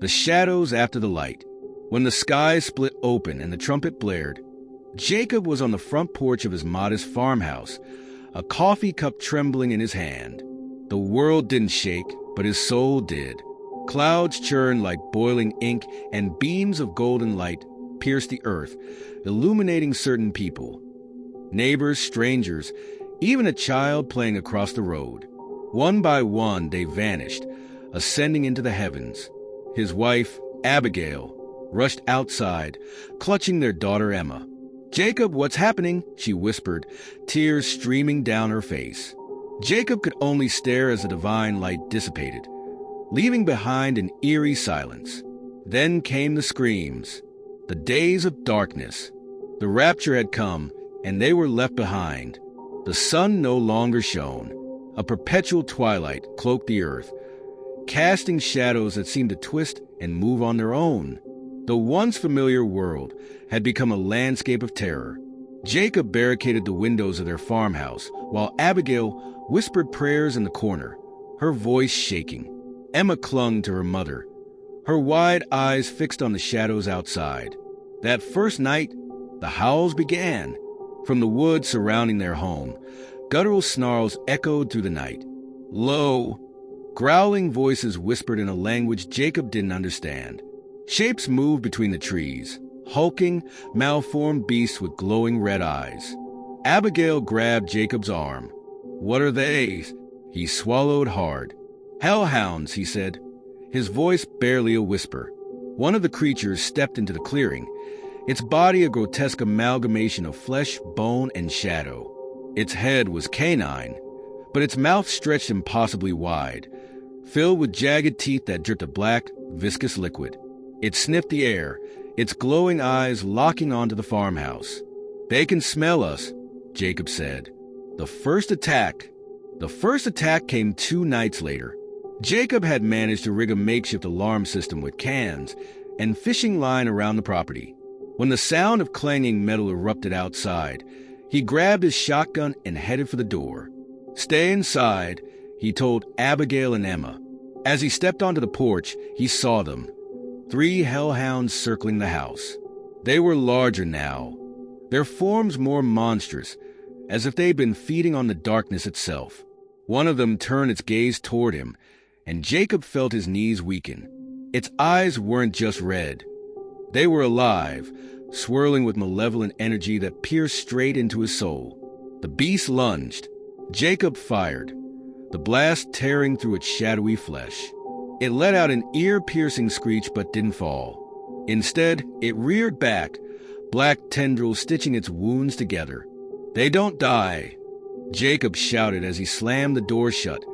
The shadows after the light. When the sky split open and the trumpet blared, Jacob was on the front porch of his modest farmhouse, a coffee cup trembling in his hand. The world didn't shake, but his soul did. Clouds churned like boiling ink, and beams of golden light pierced the earth, illuminating certain people. Neighbors, strangers, even a child playing across the road. One by one they vanished, ascending into the heavens. His wife, Abigail, rushed outside, clutching their daughter Emma. "Jacob, what's happening?" she whispered, tears streaming down her face. Jacob could only stare as the divine light dissipated, leaving behind an eerie silence. Then came the screams, the days of darkness. The rapture had come, and they were left behind. The sun no longer shone. A perpetual twilight cloaked the earth, casting shadows that seemed to twist and move on their own. The once familiar world had become a landscape of terror. Jacob barricaded the windows of their farmhouse, while Abigail whispered prayers in the corner, her voice shaking. Emma clung to her mother, her wide eyes fixed on the shadows outside. That first night, the howls began. From the woods surrounding their home, guttural snarls echoed through the night. Low, growling voices whispered in a language Jacob didn't understand. Shapes moved between the trees, hulking, malformed beasts with glowing red eyes. Abigail grabbed Jacob's arm. "What are they?" He swallowed hard. "Hellhounds," he said, his voice barely a whisper. One of the creatures stepped into the clearing, its body a grotesque amalgamation of flesh, bone, and shadow. Its head was canine, but its mouth stretched impossibly wide, filled with jagged teeth that dripped a black, viscous liquid. It sniffed the air, its glowing eyes locking onto the farmhouse. "They can smell us," Jacob said. The first attack came 2 nights later. Jacob had managed to rig a makeshift alarm system with cans and fishing line around the property. When the sound of clanging metal erupted outside, he grabbed his shotgun and headed for the door. "Stay inside," he told Abigail and Emma. As he stepped onto the porch, he saw them. 3 hellhounds circling the house. They were larger now, their forms more monstrous, as if they'd been feeding on the darkness itself. One of them turned its gaze toward him, and Jacob felt his knees weaken. Its eyes weren't just red. They were alive, swirling with malevolent energy that pierced straight into his soul. The beast lunged. Jacob fired, the blast tearing through its shadowy flesh. It let out an ear-piercing screech but didn't fall. Instead, it reared back, black tendrils stitching its wounds together. "They don't die," Jacob shouted as he slammed the door shut,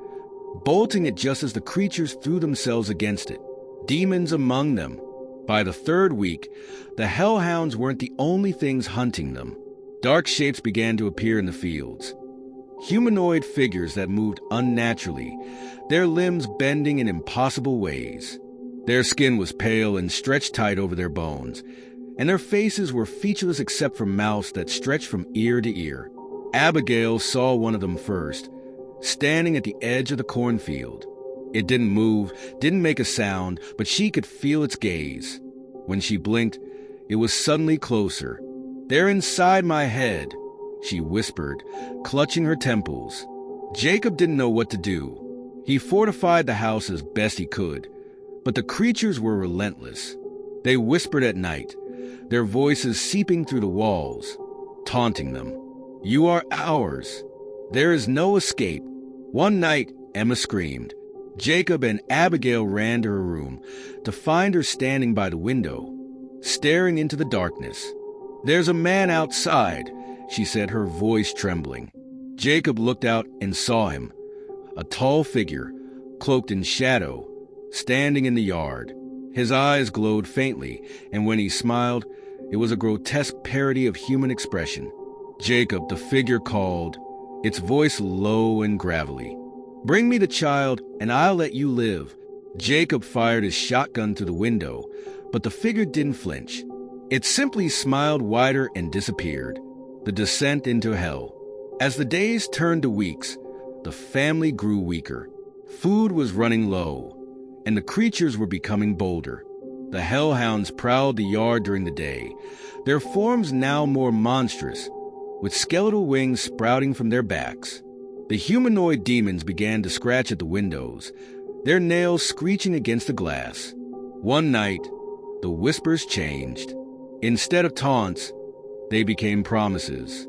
bolting it just as the creatures threw themselves against it, demons among them. By the 3rd week, the hellhounds weren't the only things hunting them. Dark shapes began to appear in the fields. Humanoid figures that moved unnaturally, their limbs bending in impossible ways. Their skin was pale and stretched tight over their bones, and their faces were featureless except for mouths that stretched from ear to ear. Abigail saw one of them first, standing at the edge of the cornfield. It didn't move, didn't make a sound, but she could feel its gaze. When she blinked, it was suddenly closer. "They're inside my head," she whispered, clutching her temples. Jacob didn't know what to do. He fortified the house as best he could, but the creatures were relentless. They whispered at night, their voices seeping through the walls, taunting them. "You are ours. There is no escape." One night, Emma screamed. Jacob and Abigail ran to her room to find her standing by the window, staring into the darkness. "There's a man outside," she said, her voice trembling. Jacob looked out and saw him, a tall figure, cloaked in shadow, standing in the yard. His eyes glowed faintly, and when he smiled, it was a grotesque parody of human expression. "Jacob," the figure called, its voice low and gravelly. "Bring me the child, and I'll let you live." Jacob fired his shotgun through the window, but the figure didn't flinch. It simply smiled wider and disappeared. The descent into hell. As the days turned to weeks, the family grew weaker. Food was running low. and the creatures were becoming bolder. The hellhounds prowled the yard during the day, their forms now more monstrous, with skeletal wings sprouting from their backs. The humanoid demons began to scratch at the windows, their nails screeching against the glass. One night, the whispers changed. Instead of taunts, they became promises.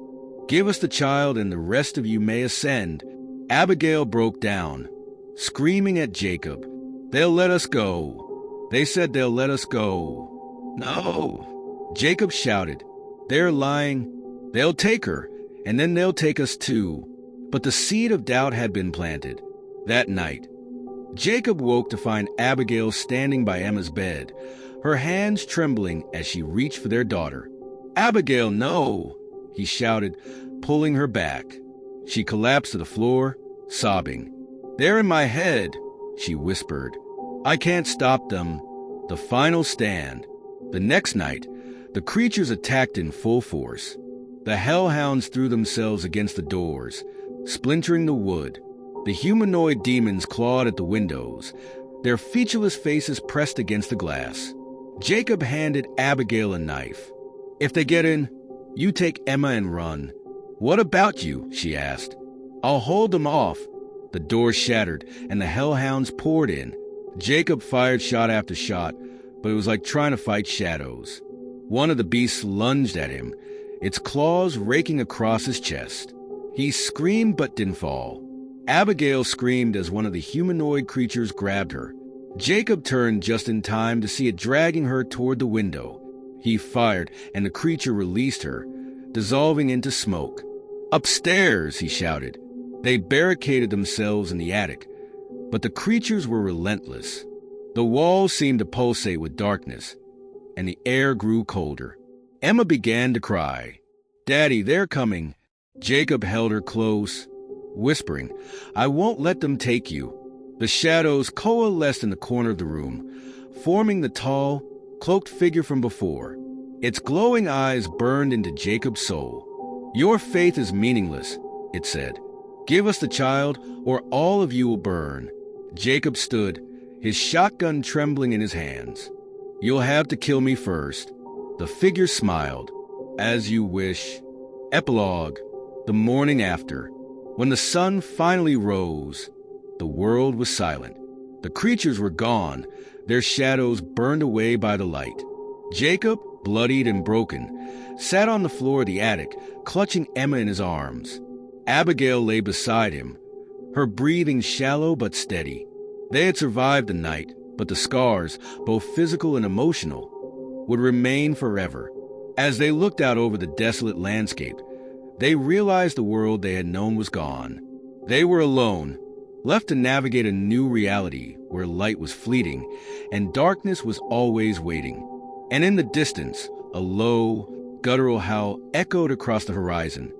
"Give us the child and the rest of you may ascend." Abigail broke down, screaming at Jacob. "They'll let us go. They said they'll let us go." "No!" Jacob shouted. "They're lying. They'll take her, and then they'll take us too." But the seed of doubt had been planted. That night, Jacob woke to find Abigail standing by Emma's bed, her hands trembling as she reached for their daughter. "Abigail, no!" he shouted, pulling her back. She collapsed to the floor, sobbing. "They're in my head," she whispered. "I can't stop them." The final stand. The next night, the creatures attacked in full force. The hellhounds threw themselves against the doors, splintering the wood. The humanoid demons clawed at the windows, their featureless faces pressed against the glass. Jacob handed Abigail a knife. "If they get in, you take Emma and run." "What about you?" she asked. "I'll hold them off." The door shattered, and the hellhounds poured in. Jacob fired shot after shot, but it was like trying to fight shadows. One of the beasts lunged at him, its claws raking across his chest. He screamed but didn't fall. Abigail screamed as one of the humanoid creatures grabbed her. Jacob turned just in time to see it dragging her toward the window. He fired, and the creature released her, dissolving into smoke. "Upstairs!" he shouted. They barricaded themselves in the attic, but the creatures were relentless. The walls seemed to pulsate with darkness, and the air grew colder. Emma began to cry. "Daddy, they're coming." Jacob held her close, whispering, "I won't let them take you." The shadows coalesced in the corner of the room, forming the tall, cloaked figure from before. Its glowing eyes burned into Jacob's soul. "Your faith is meaningless," it said. "Give us the child, or all of you will burn." Jacob stood, his shotgun trembling in his hands. "You'll have to kill me first." The figure smiled. "As you wish." Epilogue. The morning after. When the sun finally rose, the world was silent. The creatures were gone, their shadows burned away by the light. Jacob, bloodied and broken, sat on the floor of the attic, clutching Emma in his arms. Abigail lay beside him, her breathing shallow but steady. They had survived the night, but the scars, both physical and emotional, would remain forever. As they looked out over the desolate landscape, they realized the world they had known was gone. They were alone, left to navigate a new reality where light was fleeting and darkness was always waiting. And in the distance, a low, guttural howl echoed across the horizon.